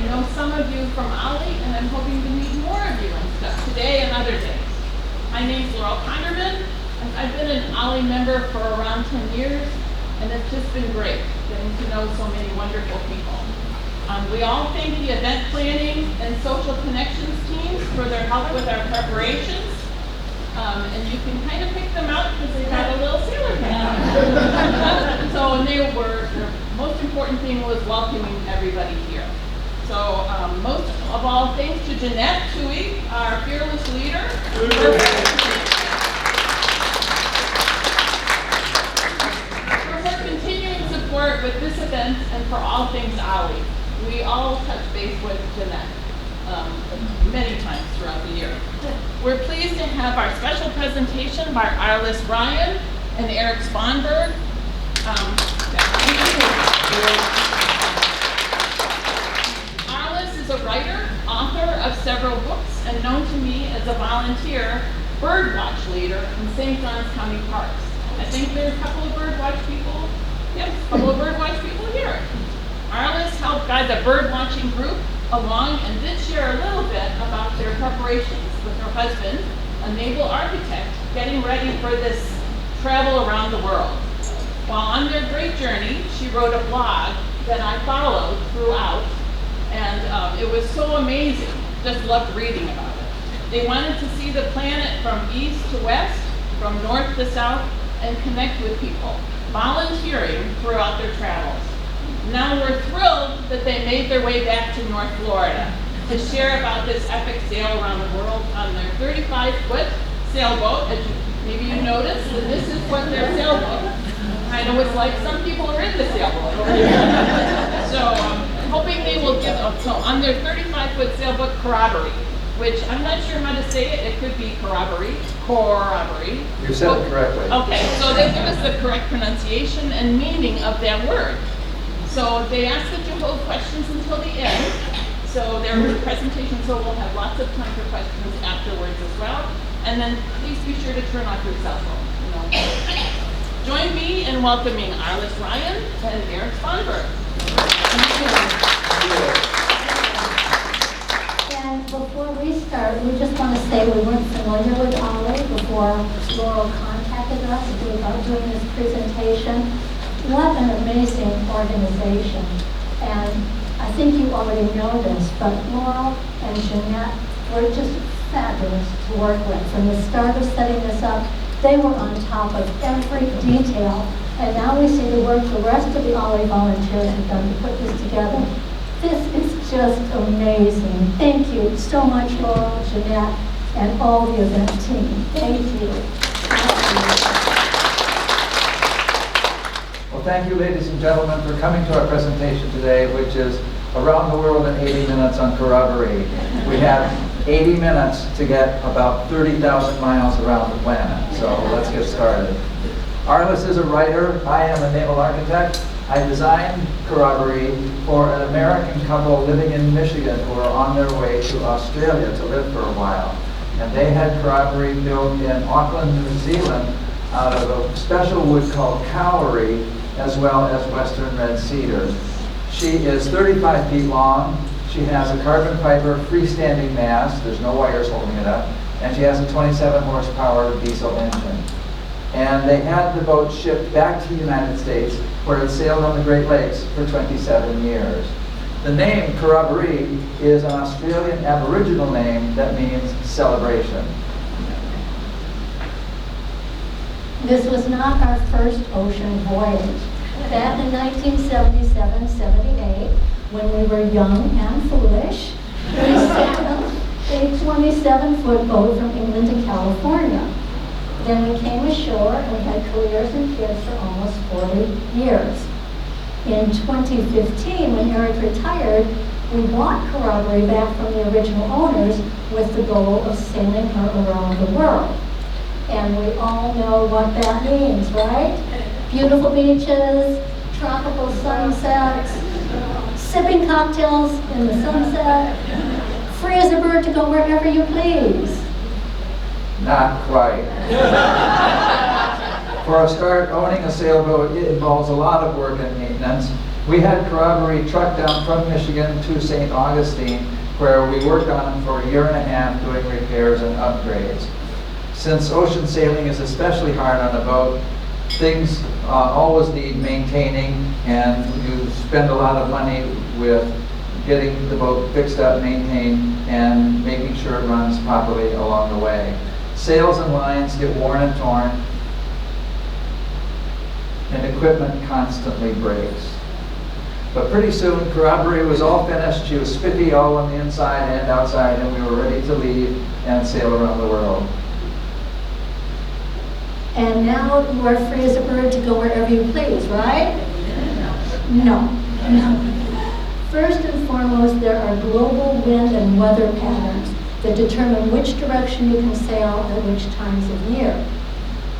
know some of you from Ollie, and I'm hoping to meet more of you and stuff today and other days. My name's Laurel Conderman, and I've been an Ollie member for around 10 years, and it's just been great getting to know so many wonderful people. We all thank the event planning and social connections teams for their help with our preparations. And you can kind of pick them out because they got a little sailor hat. So, and the most important thing was welcoming everybody here. So, most of all, thanks to Jeanette Tui, our fearless leader. For her continuing support with this event and for all things Ollie. We all touch base with Jeanette many times throughout the year. We're pleased to have our special presentation by Arliss Ryan and Eric Sponberg. Arliss is a writer, author of several books, and known to me as a volunteer birdwatch leader in St. Johns County Parks. I think there's a couple of birdwatch people. Yep, a couple of birdwatch people here. Arliss helped guide the birdwatching group along and did share a little bit about their preparations with her husband, a naval architect, getting ready for this travel around the world. While on their great journey, she wrote a blog that I followed throughout, and it was so amazing. Just loved reading about it. They wanted to see the planet from east to west, from north to south, and connect with people, volunteering throughout their travels. Now we're thrilled that they made their way back to North Florida to share about this epic sail around the world on their 35-foot sailboat. As maybe you noticed, that this is what their sailboat kind of was like. Some people are in the sailboat. So hoping they will give up. So on their 35-foot sailboat, Corroboree, which I'm not sure how to say it. It could be Corroboree. You said it correctly. Okay, so they give us the correct pronunciation and meaning of that word. So they ask that you hold questions until the end. So their presentation, so we'll have lots of time for questions afterwards as well. And then please be sure to turn off your cell phone. Join me in welcoming Arliss Ryan and Eric Sponberg. And before we start, we just want to say we weren't familiar with Ollie before Laurel contacted us about doing this presentation. What an amazing organization. And I think you already know this, but Laurel and Jeanette were just fabulous to work with. From the start of setting this up, they were on top of every detail. And now we see the work the rest of the Ollie volunteers have done to put this together. This is just amazing. Thank you so much, Laurel, Jeanette, and all the event team. Thank you. Well, thank you, ladies and gentlemen, for coming to our presentation today, which is Around the World in 80 Minutes on Corroboree. We have 80 minutes to get about 30,000 miles around the planet, so let's get started. Arliss is a writer. I am a naval architect. I designed Corroboree for an American couple living in Michigan who were on their way to Australia to live for a while. And they had Corroboree built in Auckland, New Zealand, out of a special wood called kauri, as well as western red cedar. She is 35 feet long. She has a carbon fiber freestanding mast. There's no wires holding it up. And she has a 27 horsepower diesel engine. And they had the boat shipped back to the United States, where it sailed on the Great Lakes for 27 years. The name Corroboree is an Australian Aboriginal name that means celebration. This was not our first ocean voyage. Back in 1977-78, when we were young and foolish, we sailed a 27-foot boat from England to California. Then we came ashore and we had careers and kids for almost 40 years. In 2015, when Eric retired, we bought Corroboree back from the original owners with the goal of sailing her around the world. And we all know what that means, right? Beautiful beaches, tropical sunsets, sipping cocktails in the sunset, free as a bird to go wherever you please. Not quite. For a start, owning a sailboat, it involves a lot of work and maintenance. We had Corroboree trucked down from Michigan to St. Augustine, where we worked on them for a year and a half doing repairs and upgrades. Since ocean sailing is especially hard on a boat, things always need maintaining, and you spend a lot of money with getting the boat fixed up, maintained, and making sure it runs properly along the way. Sails and lines get worn and torn, and equipment constantly breaks. But pretty soon, Corroboree was all finished. She was spiffy all on the inside and outside, and we were ready to leave and sail around the world. And now you are free as a bird to go wherever you please, right? No. First and foremost, there are global wind and weather patterns that determine which direction you can sail at which times of year.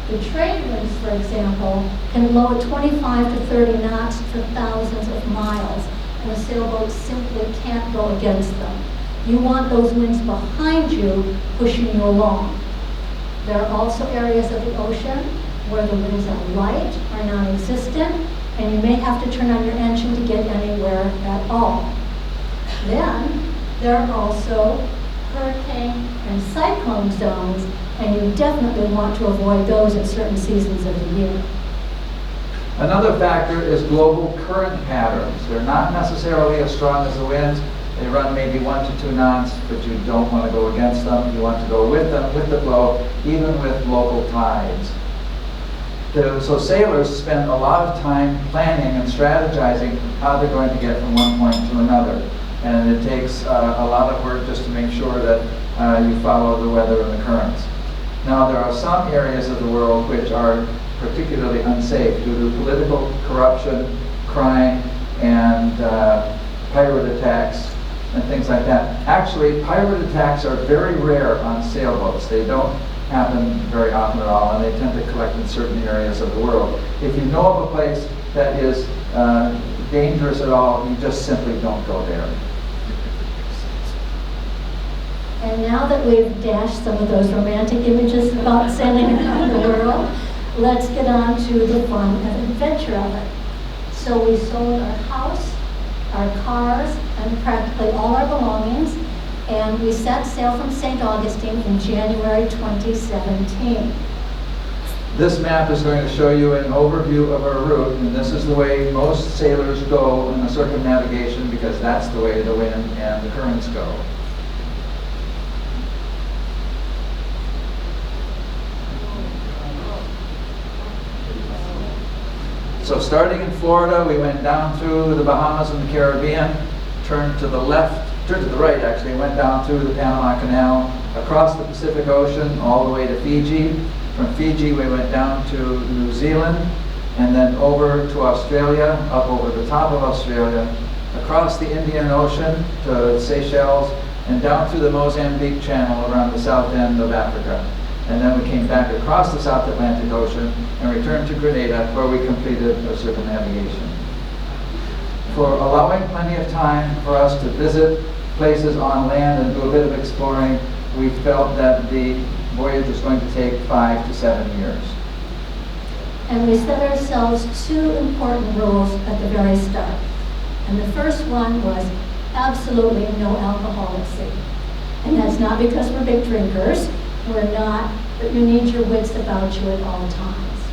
The trade winds, for example, can blow at 25 to 30 knots for thousands of miles, and a sailboat simply can't go against them. You want those winds behind you, pushing you along. There are also areas of the ocean where the winds are light or non-existent, and you may have to turn on your engine to get anywhere at all. Then, there are also hurricane and cyclone zones, and you definitely want to avoid those at certain seasons of the year. Another factor is global current patterns. They're not necessarily as strong as the winds. They run maybe 1 to 2 knots, but you don't want to go against them. You want to go with them, with the flow, even with local tides. So sailors spend a lot of time planning and strategizing how they're going to get from one point to another. And it takes a lot of work just to make sure that you follow the weather and the currents. Now, there are some areas of the world which are particularly unsafe due to political corruption, crime, and pirate attacks, and things like that. Actually, pirate attacks are very rare on sailboats. They don't happen very often at all, and they tend to collect in certain areas of the world. If you know of a place that is dangerous at all, you just simply don't go there. And now that we've dashed some of those romantic images about sailing around the world, let's get on to the fun and adventure of it. So we sold our house, our cars, and practically all our belongings, and we set sail from St. Augustine in January 2017. This map is going to show you an overview of our route, and this is the way most sailors go in the circumnavigation, because that's the way the wind and the currents go. So starting in Florida, we went down through the Bahamas and the Caribbean, turned to the right actually, went down through the Panama Canal, across the Pacific Ocean, all the way to Fiji. From Fiji, we went down to New Zealand, and then over to Australia, up over the top of Australia, across the Indian Ocean to Seychelles, and down through the Mozambique Channel around the south end of Africa. And then we came back across the South Atlantic Ocean and returned to Grenada, where we completed a circumnavigation. For allowing plenty of time for us to visit places on land and do a bit of exploring, we felt that the voyage was going to take 5 to 7 years. And we set ourselves 2 important rules at the very start. And the first one was absolutely no alcohol at sea. And that's not because we're big drinkers. We're not, but you need your wits about you at all times.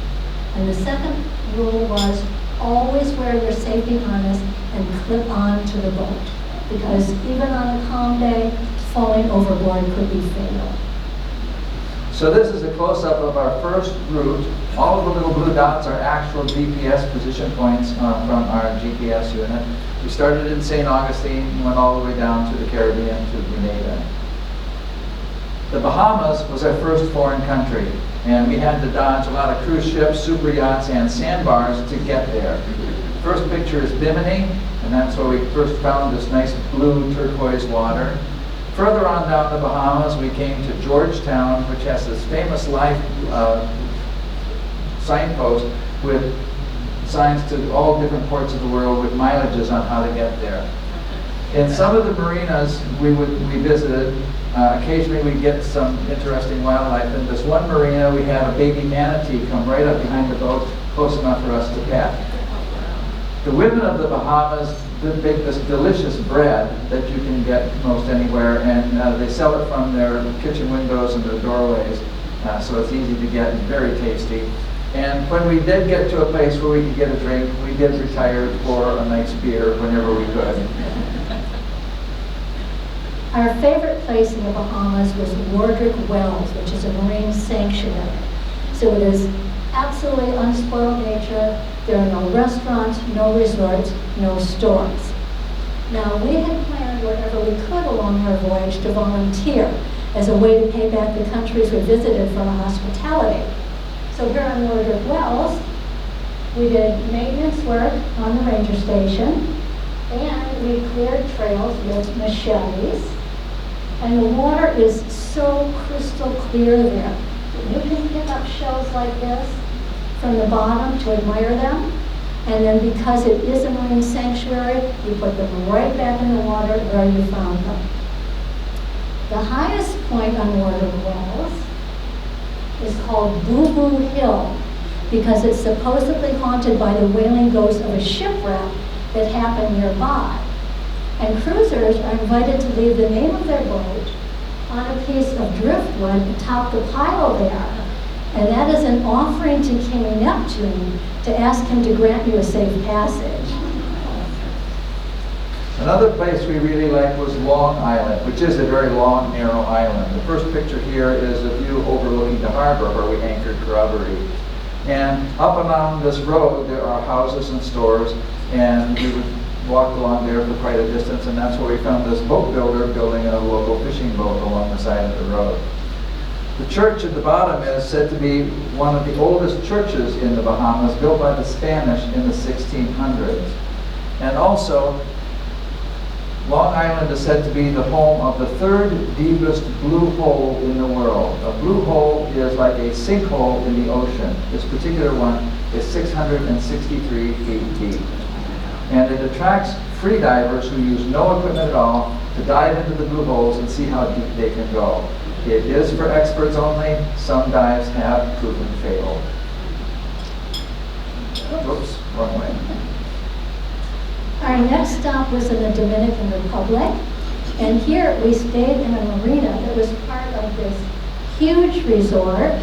And the second rule was always wear your safety harness and clip on to the boat, because even on a calm day, falling overboard could be fatal. So this is a close-up of our first route. All of the little blue dots are actual GPS position points from our GPS unit. We started in St. Augustine and went all the way down to the Caribbean to Grenada. The Bahamas was our first foreign country, and we had to dodge a lot of cruise ships, super yachts, and sandbars to get there. The first picture is Bimini, and that's where we first found this nice blue turquoise water. Further on down the Bahamas, we came to Georgetown, which has this famous life signpost with signs to all different ports of the world with mileages on how to get there. In some of the marinas we visited, occasionally we get some interesting wildlife. In this one marina, we had a baby manatee come right up behind the boat, close enough for us to pet. The women of the Bahamas bake this delicious bread that you can get most anywhere, and they sell it from their kitchen windows and their doorways, so it's easy to get and very tasty. And when we did get to a place where we could get a drink, we did retire for a nice beer whenever we could. Our favorite place in the Bahamas was Wardrook Wells, which is a marine sanctuary. So it is absolutely unspoiled nature. There are no restaurants, no resorts, no stores. Now, we had planned wherever we could along our voyage to volunteer as a way to pay back the countries we visited for our hospitality. So here on Wardrook Wells, we did maintenance work on the ranger station, and we cleared trails with machetes. And the water is so crystal clear there. You can pick up shells like this from the bottom to admire them. And then because it is a marine sanctuary, you put them right back in the water where you found them. The highest point on Wardrook Wells is called Boo Boo Hill because it's supposedly haunted by the wailing ghost of a shipwreck that happened nearby. And cruisers are invited to leave the name of their boat on a piece of driftwood atop the pile there. And that is an offering to King Neptune to ask him to grant you a safe passage. Another place we really liked was Long Island, which is a very long, narrow island. The first picture here is a view overlooking the harbor where we anchored Corroboree. And up and down this road, there are houses and stores, and we would walk along there for quite a distance, and that's where we found this boat builder building a local fishing boat along the side of the road. The church at the bottom is said to be one of the oldest churches in the Bahamas, built by the Spanish in the 1600s. And also, Long Island is said to be the home of the third deepest blue hole in the world. A blue hole is like a sinkhole in the ocean. This particular one is 663 feet deep. And it attracts free divers who use no equipment at all to dive into the blue holes and see how deep they can go. It is for experts only. Some dives have proven fatal. Whoops, wrong way. Our next stop was in the Dominican Republic, and here we stayed in a marina that was part of this huge resort.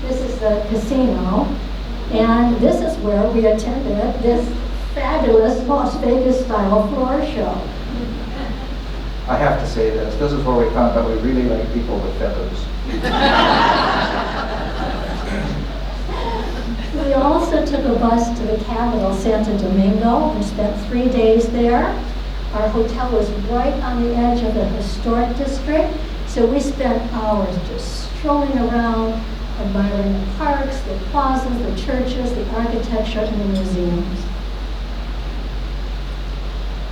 This is the casino, and this is where we attended this fabulous Las Vegas-style floor show. I have to say this. This is where we found out we really like people with feathers. We also took a bus to the capital, Santo Domingo, and spent 3 days there. Our hotel was right on the edge of the historic district, so we spent hours just strolling around, admiring the parks, the plazas, the churches, the architecture, and the museums.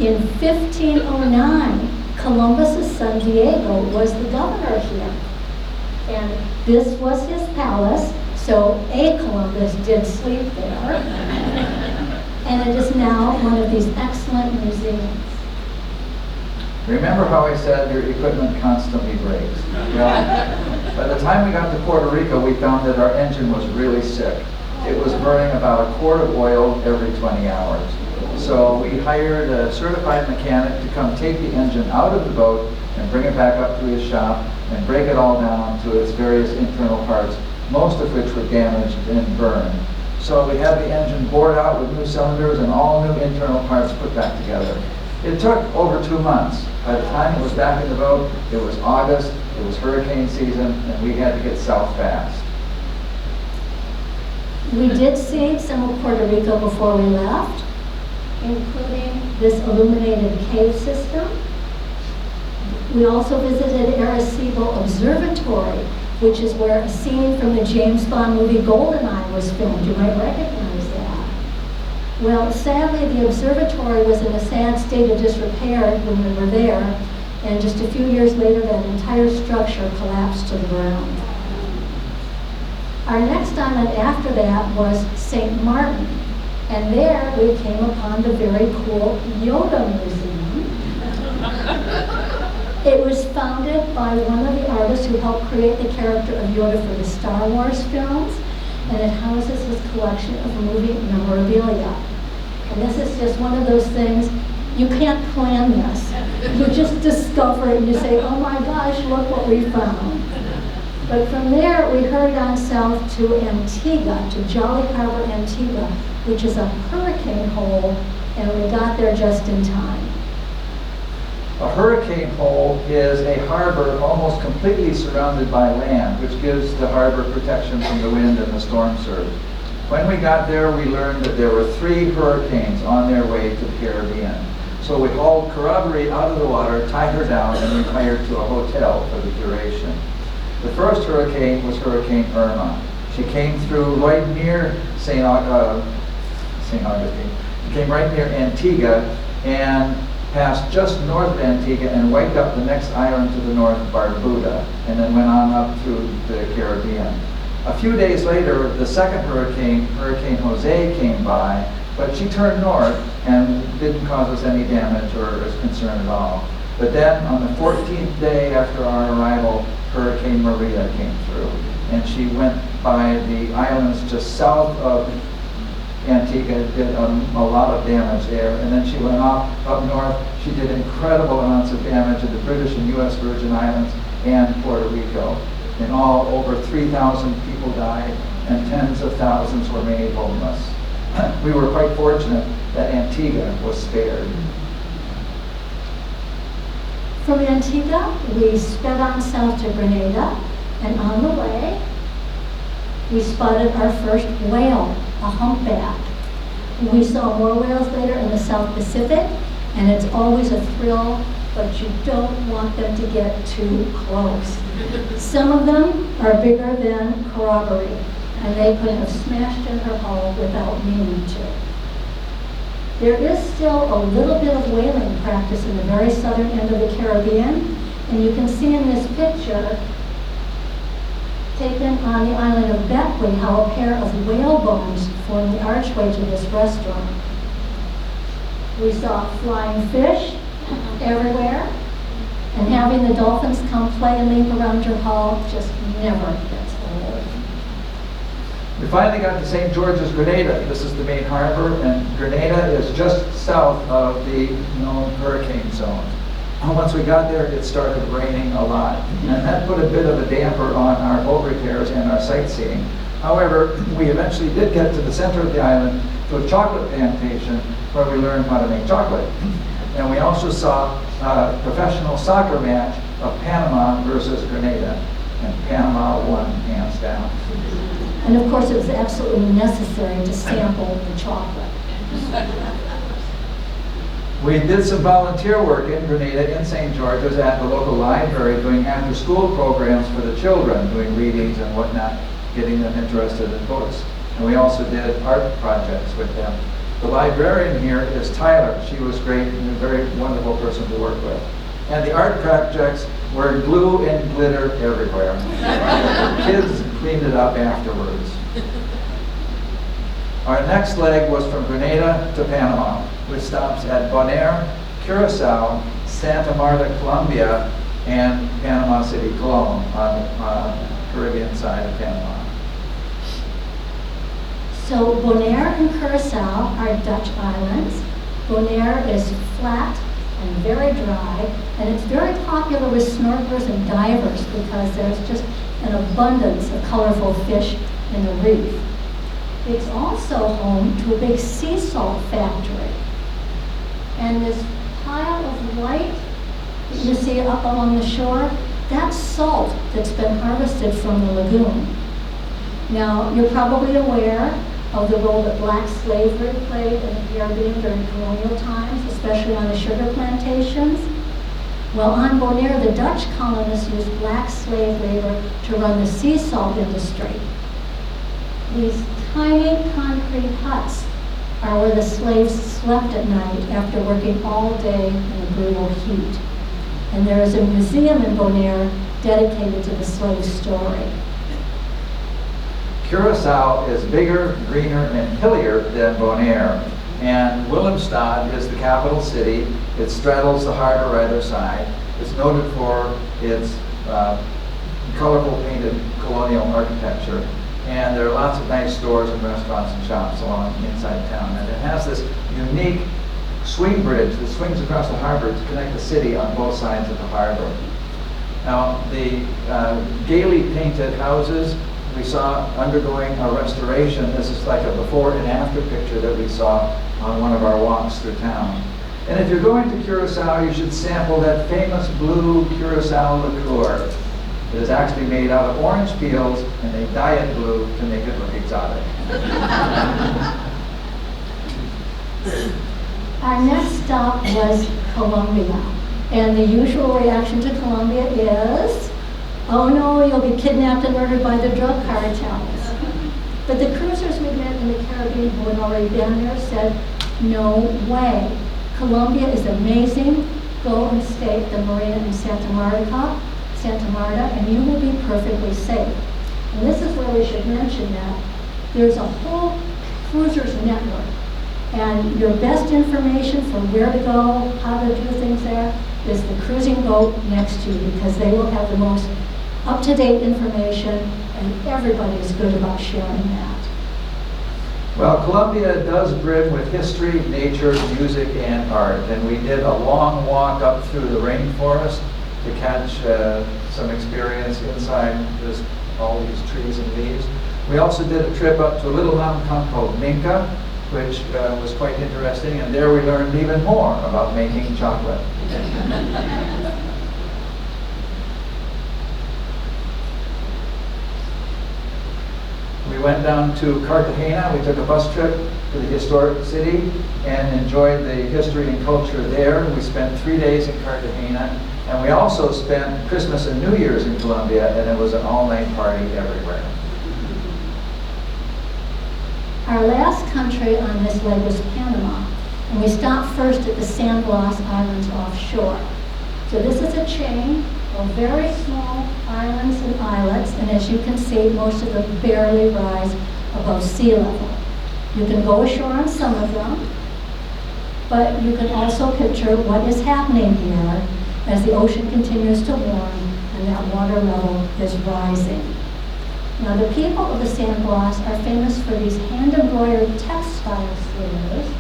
In 1509, Columbus's son Diego was the governor here. And this was his palace, so a Columbus did sleep there. And it is now one of these excellent museums. Remember how I said your equipment constantly breaks? Well, by the time we got to Puerto Rico, we found that our engine was really sick. It was burning about a quart of oil every 20 hours. So we hired a certified mechanic to come take the engine out of the boat and bring it back up to his shop and break it all down to its various internal parts, most of which were damaged and burned. So we had the engine bored out with new cylinders and all new internal parts put back together. It took over 2 months. By the time it was back in the boat, it was August, it was hurricane season, and we had to get south fast. We did see some of Puerto Rico before we left, including this illuminated cave system. We also visited Arecibo Observatory, which is where a scene from the James Bond movie GoldenEye was filmed. You might recognize that. Well, sadly, the observatory was in a sad state of disrepair when we were there, and just a few years later, that entire structure collapsed to the ground. Our next island after that was St. Martin, and there we came upon the very cool Yoda Museum. It was founded by one of the artists who helped create the character of Yoda for the Star Wars films, and it houses his collection of movie memorabilia. And this is just one of those things, you can't plan this. You just discover it and you say, oh my gosh, look what we found. But from there, we hurried on south to Antigua, to Jolly Harbor, Antigua, which is a hurricane hole, and we got there just in time. A hurricane hole is a harbor almost completely surrounded by land, which gives the harbor protection from the wind and the storm surge. When we got there, we learned that there were 3 hurricanes on their way to the Caribbean. So we hauled Corroboree out of the water, tied her down, and retired to a hotel for the duration. The first hurricane was Hurricane Irma. She came through right near St. Augustine. She came right near Antigua and passed just north of Antigua and wiped up the next island to the north, Barbuda, and then went on up through the Caribbean. A few days later, the second hurricane, Hurricane Jose, came by, but she turned north and didn't cause us any damage or is concern at all. But then on the 14th day after our arrival, Hurricane Maria came through, and she went by the islands just south of Antigua, did a lot of damage there, and then she went up north. She did incredible amounts of damage in the British and U.S. Virgin Islands and Puerto Rico. In all, over 3,000 people died, and tens of thousands were made homeless. We were quite fortunate that Antigua was spared. From Antigua, we sped on south to Grenada, and on the way, we spotted our first whale, a humpback. We saw more whales later in the South Pacific, and it's always a thrill, but you don't want them to get too close. Some of them are bigger than Corroboree, and they could have smashed in her hull without meaning to. There is still a little bit of whaling practice in the very southern end of the Caribbean, and you can see in this picture taken on the island of Beckley how a pair of whale bones form the archway to this restaurant. We saw flying fish everywhere, and having the dolphins come play and leap around your hull just never gets old. We finally got to St. George's, Grenada. This is the main harbor, and Grenada is just south of the known hurricane zone. Once we got there, it started raining a lot, and that put a bit of a damper on our boat repairs and our sightseeing. However, we eventually did get to the center of the island to a chocolate plantation where we learned how to make chocolate. And we also saw a professional soccer match of Panama versus Grenada, and Panama won hands down. And of course, it was absolutely necessary to sample the chocolate. We did some volunteer work in Grenada, in St. George's, at the local library, doing after-school programs for the children, doing readings and whatnot, getting them interested in books. And we also did art projects with them. The librarian here is Tyler. She was great and a very wonderful person to work with. And the art projects were glue and glitter everywhere. The kids cleaned it up afterwards. Our next leg was from Grenada to Panama, with stops at Bonaire, Curacao, Santa Marta, Colombia, and Panama City, Colón, on the Caribbean side of Panama. So Bonaire and Curacao are Dutch islands. Bonaire is flat and very dry, and it's very popular with snorkelers and divers because there's just an abundance of colorful fish in the reef. It's also home to a big sea salt factory. And this pile of white that you see up along the shore, that's salt that's been harvested from the lagoon. Now, you're probably aware of the role that black slavery played in the Caribbean during colonial times, especially on the sugar plantations. Well, on Bonaire, the Dutch colonists used black slave labor to run the sea salt industry. These tiny concrete huts are where the slaves slept at night after working all day in the brutal heat. And there is a museum in Bonaire dedicated to the slave story. Curacao is bigger, greener, and hillier than Bonaire. And Willemstad is the capital city. It straddles the harbor either side. It's noted for its colorful painted colonial architecture. And there are lots of nice stores and restaurants and shops along inside town. And it has this unique swing bridge that swings across the harbor to connect the city on both sides of the harbor. Now, the gaily painted houses we saw undergoing a restoration. This is like a before and after picture that we saw on one of our walks through town. And if you're going to Curacao, you should sample that famous blue Curacao liqueur. It is actually made out of orange peels, and they dye it blue to make it look exotic. Our next stop was Colombia. And the usual reaction to Colombia is, oh no, you'll be kidnapped and murdered by the drug cartels. But the cruisers we met in the Caribbean who had already been there said, no way. Colombia is amazing. Go and stay at the marina in Santa Marta, and you will be perfectly safe. And this is where we should mention that there's a whole cruisers network. And your best information for where to go, how to do things there, is the cruising boat next to you, because they will have the most up-to-date information, and everybody is good about sharing that. Well, Colombia does brim with history, nature, music, and art. And we did a long walk up through the rainforest to catch some experience inside all these trees and leaves. We also did a trip up to a little mountain town called Minca, which was quite interesting, and there we learned even more about making chocolate. We went down to Cartagena. We took a bus trip to the historic city and enjoyed the history and culture there. We spent 3 days in Cartagena, and we also spent Christmas and New Year's in Colombia, and it was an all-night party everywhere. Our last country on this leg was Panama, and we stopped first at the San Blas Islands offshore. So this is a chain of very small islands and islets, and as you can see, most of them barely rise above sea level. You can go ashore on some of them, but you can also picture what is happening here as the ocean continues to warm and that water level is rising. Now, the people of the San Blas are famous for these hand-embroidered textile slippers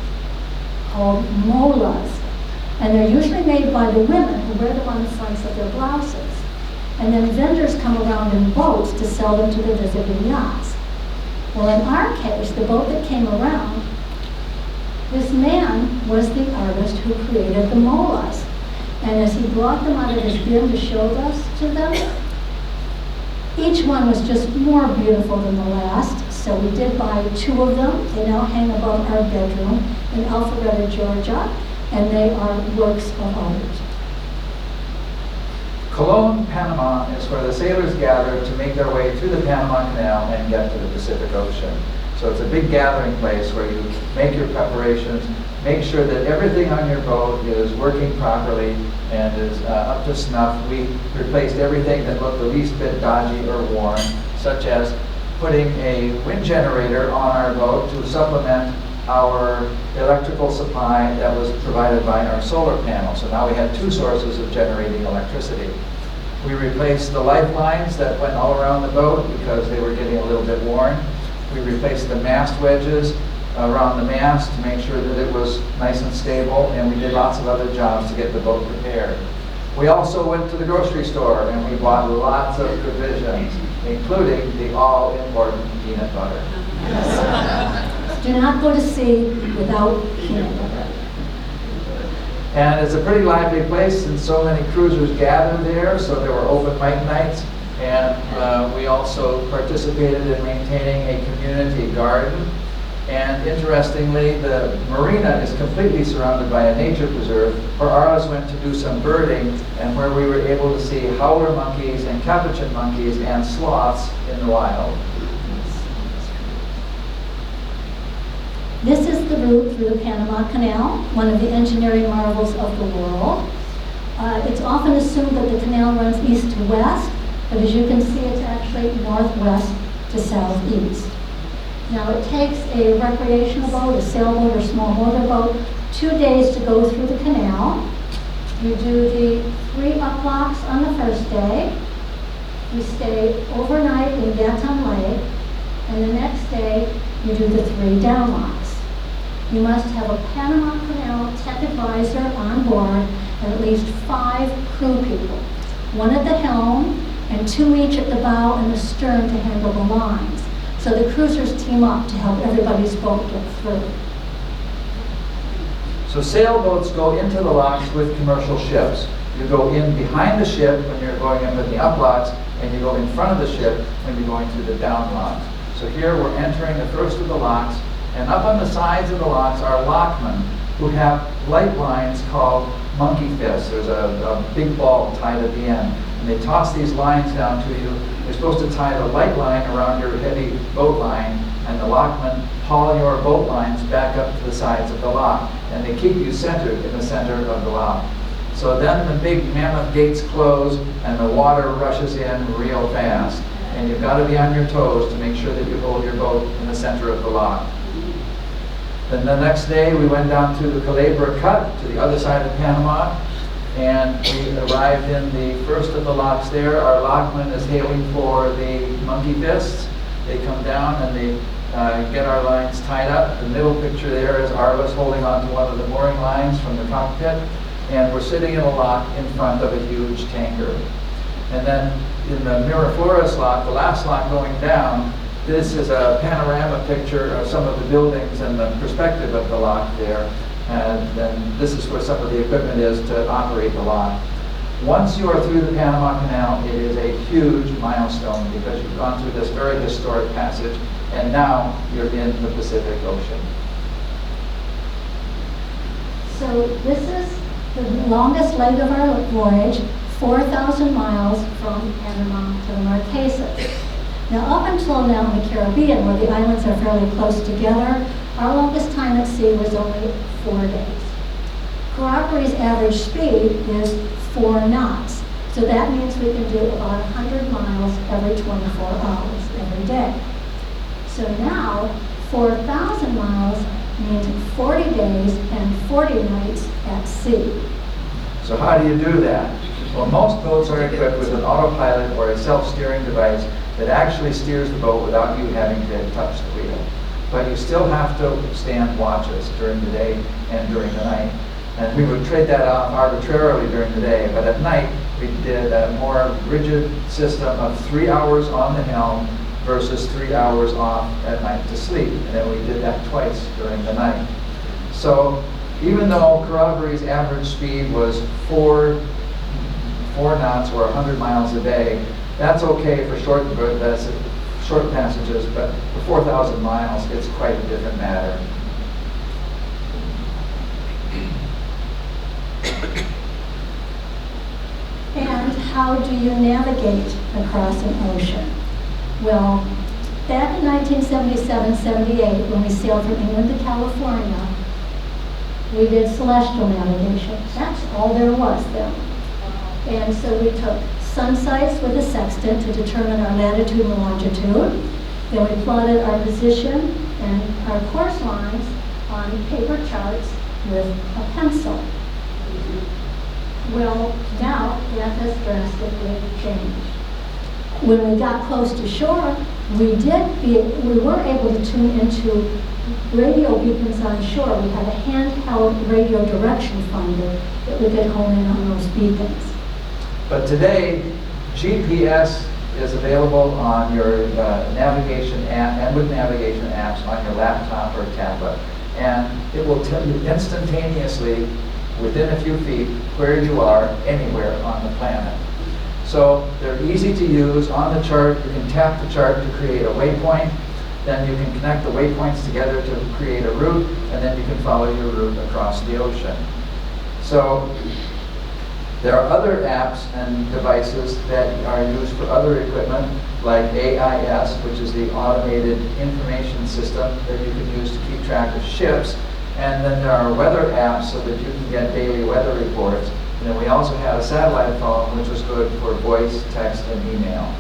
called molas. And they're usually made by the women who wear them on the fronts of their blouses. And then vendors come around in boats to sell them to their visiting yachts. Well, in our case, the boat that came around, this man was the artist who created the molas. And as he brought them out of his bin to show us to them, each one was just more beautiful than the last, so we did buy 2 of them. They now hang above our bedroom in Alpharetta, Georgia, and they are works of art. Colón, Panama is where the sailors gather to make their way through the Panama Canal and get to the Pacific Ocean. So it's a big gathering place where you make your preparations, make sure that everything on your boat is working properly and is up to snuff. We replaced everything that looked the least bit dodgy or worn, such as putting a wind generator on our boat to supplement our electrical supply that was provided by our solar panel. So now we had 2 sources of generating electricity. We replaced the lifelines that went all around the boat because they were getting a little bit worn. We replaced the mast wedges around the mast to make sure that it was nice and stable, and we did lots of other jobs to get the boat prepared. We also went to the grocery store and we bought lots of provisions, including the all-important peanut butter. Do not go to sea without peanut butter. And it's a pretty lively place, and so many cruisers gather there, so there were open mic nights. And we also participated in maintaining a community garden. And interestingly, the marina is completely surrounded by a nature preserve, where ours went to do some birding, and where we were able to see howler monkeys and capuchin monkeys and sloths in the wild. This is the route through the Panama Canal, one of the engineering marvels of the world. It's often assumed that the canal runs east to west, but as you can see, it's actually northwest to southeast. Now, it takes a recreational boat, a sailboat, or small motorboat 2 days to go through the canal. You do the 3 uplocks on the first day. You stay overnight in Gatun Lake, And the next day, you do the 3 downlocks. You must have a Panama Canal tech advisor on board and at least 5 crew people, 1 at the helm and 2 each at the bow and the stern to handle the lines. So the cruisers team up to help everybody's boat get through. So sailboats go into the locks with commercial ships. You go in behind the ship when you're going in with the uplocks, and you go in front of the ship when you're going through the downlocks. So here we're entering the first of the locks, and up on the sides of the locks are lockmen who have light lines called monkey fists. There's a big ball tied at the end, and they toss these lines down to you. You're supposed to tie the light line around your heavy boat line, and the lockmen haul your boat lines back up to the sides of the lock, and they keep you centered in the center of the lock. So then the big mammoth gates close, and the water rushes in real fast. And you've got to be on your toes to make sure that you hold your boat in the center of the lock. Then the next day we went down to the Corroboree Cut to the other side of Panama, and we arrived in the first of the locks there. Our lockman is hailing for the monkey fists. They come down and they get our lines tied up. The middle picture there is Arliss holding onto one of the mooring lines from the cockpit, and we're sitting in a lock in front of a huge tanker. And then in the Miraflores lock, the last lock going down, this is a panorama picture of some of the buildings and the perspective of the lock there. And then this is where some of the equipment is to operate the lock. Once you are through the Panama Canal, it is a huge milestone because you've gone through this very historic passage, and now you're in the Pacific Ocean. So this is the longest leg of our voyage, 4,000 miles from Panama to the Marquesas. Now, up until now in the Caribbean, where the islands are fairly close together, our longest time at sea was only 4 days. Corroboree's average speed is 4 knots. So that means we can do about 100 miles every 24 hours, every day. So now, 4,000 miles means 40 days and 40 nights at sea. So how do you do that? Well, most boats are equipped with an autopilot or a self-steering device that actually steers the boat without you having to touch the wheel. But you still have to stand watches during the day and during the night. And we would trade that off arbitrarily during the day, but at night we did a more rigid system of 3 hours on the helm versus 3 hours off at night to sleep. And then we did that twice during the night. So even though Corroboree's average speed was 4 knots or 100 miles a day, that's okay for short passages, but for 4,000 miles, it's quite a different matter. And how do you navigate across an ocean? Well, back in 1977-78, when we sailed from England to California, we did celestial navigation. That's all there was then. And so we took sun sights with a sextant to determine our latitude and longitude. Then we plotted our position and our course lines on paper charts with a pencil. Well, now that has drastically changed. When we got close to shore, we were able to tune into radio beacons on shore. We had a handheld radio direction finder that we could hone in on those beacons. But today, GPS is available on your navigation app and with navigation apps on your laptop or tablet. And it will tell you instantaneously, within a few feet, where you are anywhere on the planet. So they're easy to use. On the chart, you can tap the chart to create a waypoint. Then you can connect the waypoints together to create a route, and then you can follow your route across the ocean. So there are other apps and devices that are used for other equipment, like AIS, which is the Automated Information System that you can use to keep track of ships. And then there are weather apps so that you can get daily weather reports. And then we also had a satellite phone, which was good for voice, text, and email.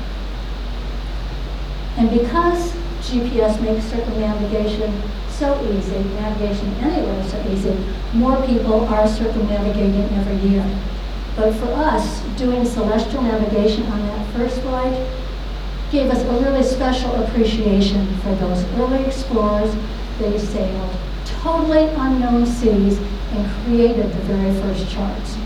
And because GPS makes circumnavigation so easy, navigation anywhere is so easy, more people are circumnavigating every year. But for us, doing celestial navigation on that first voyage gave us a really special appreciation for those early explorers. They sailed totally unknown seas and created the very first charts.